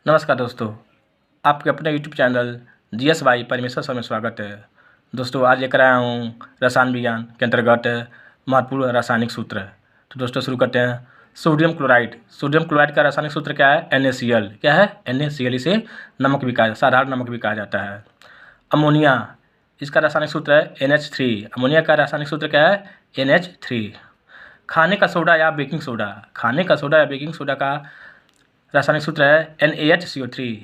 नमस्कार दोस्तों, आपके अपने यूट्यूब चैनल जीएस बाई परमेश्वर सर में स्वागत है। दोस्तोव आज लेकर आया हूँ रसायन विज्ञान के अंतर्गत महत्वपूर्ण रासायनिक सूत्र। तो दोस्तों शुरू करते हैं। Sodium chloride. सोडियम क्लोराइड का रासायनिक सूत्र क्या है? NaCl। क्या है? NaCl। इसे नमक भी कहा, साधारण नमक भी कहा जाता है। अमोनिया, इसका रासायनिक सूत्र है NH3। अमोनिया का रासायनिक सूत्र क्या है? NH3। खाने का सोडा या बेकिंग सोडा। खाने का सोडा या बेकिंग सोडा का रासायनिक सूत्र है NaHCO3।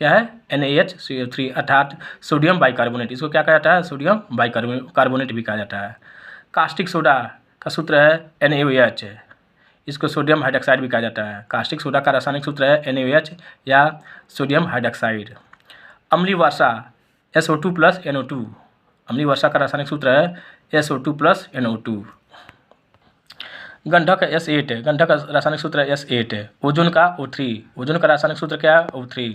क्या है? NaHCO3 अर्थात सोडियम बाइकार्बोनेट। इसको क्या कहा जाता है? सोडियम बाइकार्बोनेट भी कहा जाता है। कास्टिक सोडा का सूत्र है NaOH। इसको सोडियम हाइड्रोक्साइड भी कहा जाता है। कास्टिक सोडा का रासायनिक सूत्र है NaOH या सोडियम हाइड्रोक्साइड। अम्लीय वर्षा SO2 + NO2। अम्लीय वर्षा का रासायनिक सूत्र है SO2 + NO2। गंधक S8। गंधक का रासायनिक सूत्र है S8। ओजोन का O3। ओजोन का रासायनिक सूत्र क्या है? O3।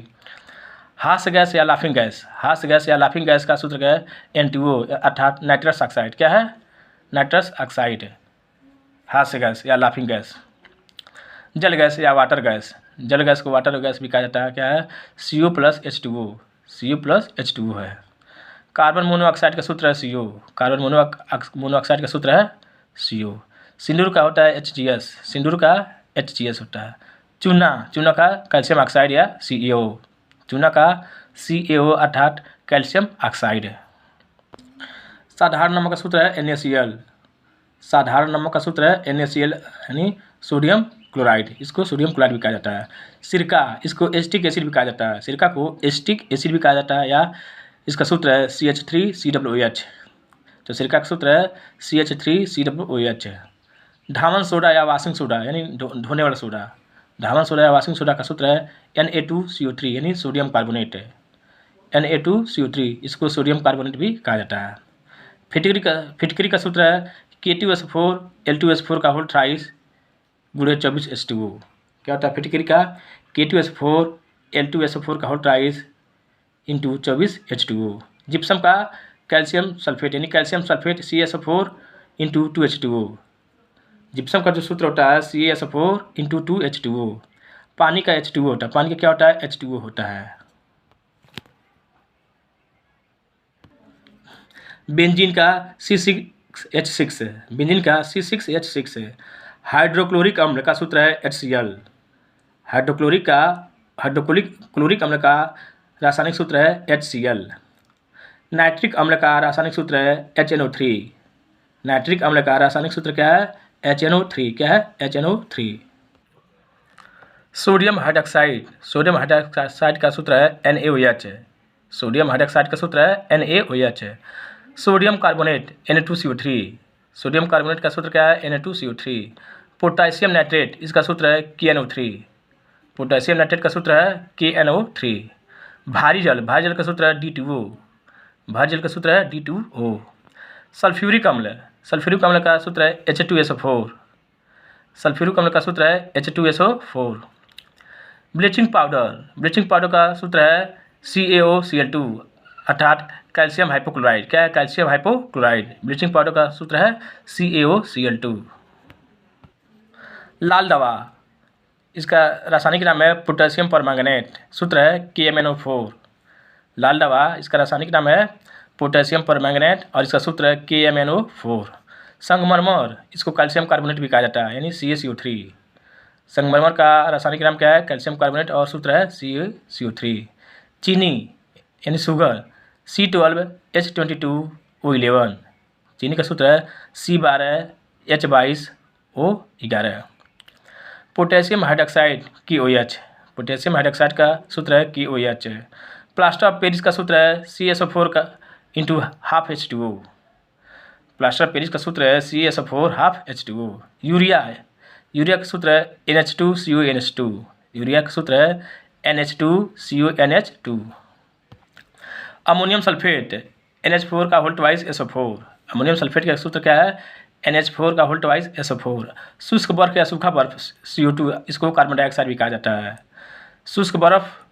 हास्य गैस या लाफिंग गैस। हास्य गैस या लाफिंग गैस का सूत्र क्या है? N2O अर्थात नाइट्रस ऑक्साइड। क्या है? Nitrous oxide. हास्य गैस या लाफिंग गैस। जल गैस या वाटर गैस। जल गैस को वाटर गैस भी कहा जाता है। क्या है? CO + H2O। CO + H2O है। कार्बन मोनोऑक्साइड का सूत्र है CO। कार्बन मोनोऑक्साइड का सूत्र है CO। सिंदूर का होता है HGS। सिंदूर का HGS होता है। चूना। चूना का कैल्शियम ऑक्साइड या CaO। चूना का CaO अर्थात कैल्शियम ऑक्साइड। साधारण नमक का सूत्र है NaCl। साधारण नमक का सूत्र है NaCl यानी सोडियम क्लोराइड। इसको सोडियम क्लोराइड भी कहा जाता है। सिरका, इसको एसिटिक एसिड भी कहा जाता है। सिरका को एसिटिक एसिड भी कहा जाता है या इसका सूत्र है CH3COOH। तो सिरका का सूत्र है CH3COOH। धावन सोडा या वाशिंग सोडा यानी धोने वाला सोडा। धावन सोडा या वाशिंग सोडा का सूत्र है Na2CO3 यानी सोडियम कार्बोनेट। Na2CO3 इसको सोडियम कार्बोनेट भी कहा जाता है। फिटकरी का सूत्र है K2SO4 L2SO4 का होल थ्राइस गुणे 24H2O। क्या होता है फिटकरी का? K2SO4 L2SO4 का whole thrice into 24H2O। Gypsum का कैल्शियम सल्फेट यानी calcium sulphate CaSO4 into 2H2O। Gypsum का जो सूत्र होता है CaSO4 इंटू 2H2O। पानी का H2O होता है। पानी का क्या होता है? H2O होता है। बेंजीन का C6H6। बेंजीन का C6H6। हाइड्रोक्लोरिक अम्ल का सूत्र है HCl। हाइड्रोक्लोरिक अम्ल का रासायनिक सूत्र है HCl। नाइट्रिक अम्ल का रासायनिक सूत्र है HNO3। नाइट्रिक अम्ल का रासायनिक सूत्र क्या है? HNO3। क्या है? HNO3। Sodium hydroxide. Sodium hydroxide का सूत्र है NaOH। सोडियम हाइड्रोक्साइड का सूत्र है NaOH। Sodium carbonate Na2CO3। Sodium carbonate का सूत्र क्या है? Na2CO3। पोटासियम नाइट्रेट, इसका सूत्र है KNO3। पोटासियम नाइट्रेट का सूत्र है KNO3। भारी जल का सूत्र है D2O। भारी जल का सूत्र है D2O। सल्फ्यूरिक अम्ल का सूत्र है H2SO4। सल्फ्यूरिक अम्ल का सूत्र है H2SO4। ब्लीचिंग पाउडर का सूत्र है CaOCl2 अर्थात कैल्शियम हाइपोक्लोराइड। क्या है? Calcium hypochloride. ब्लीचिंग पाउडर का सूत्र है CaOCl2। लाल दवा, इसका रासायनिक नाम है पोटेशियम परमैंगनेट। सूत्र है KMnO4। लाल दवा, इसका रासायनिक नाम है पोटेशियम परमैंगनेट और इसका सूत्र है KMnO4। संगमरमर, इसको कैल्शियम कार्बोनेट भी कहा जाता है यानी CaCO3। संगमरमर का रासायनिक नाम क्या है? कैल्शियम कार्बोनेट और सूत्र है CaCO3। चीनी यानी शुगर C12H22O11। चीनी का सूत्र है C12H22O11। Potassium hydroxide KOH। Potassium hydroxide का सूत्र है KOH। प्लास्टर ऑफ पेरिस का सूत्र है CaSO4 का into half H2O। Plaster of Paris का सूत्र है CaSO4 हाफ H2O। यूरिया का सूत्र है NH2CONH2। यूरिया का सूत्र है NH2CONH2। अमोनियम सल्फेट NH4 का whole twice SO4। Ammonium sulphate का सूत्र क्या है? NH4 का होल ट्वाइस SO4। शुष्क बर्फ या सूखा बर्फ CO2, इसको कार्बन डाइऑक्साइड भी कहा जाता है। शुष्क बर्फ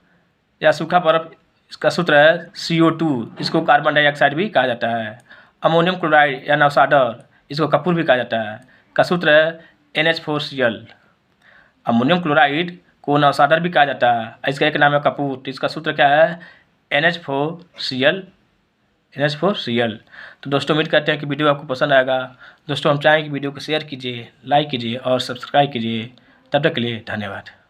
या सूखा बर्फ, इसका सूत्र है CO2, इसको कार्बन डाइऑक्साइड भी कहा जाता है। अमोनियम क्लोराइड या नवसादर, इसको कपूर भी कहा जाता है, का सूत्र है NH4Cl। अमोनियम क्लोराइड को नौसादर भी कहा जाता है। इसका एक नाम है कपूर। इसका सूत्र क्या है? NH4Cl। NH4Cl। तो दोस्तों उम्मीद करते हैं कि वीडियो आपको पसंद आएगा। दोस्तों हम चाहेंगे कि वीडियो को शेयर कीजिए, लाइक कीजिए और सब्सक्राइब कीजिए। तब तक के लिए धन्यवाद।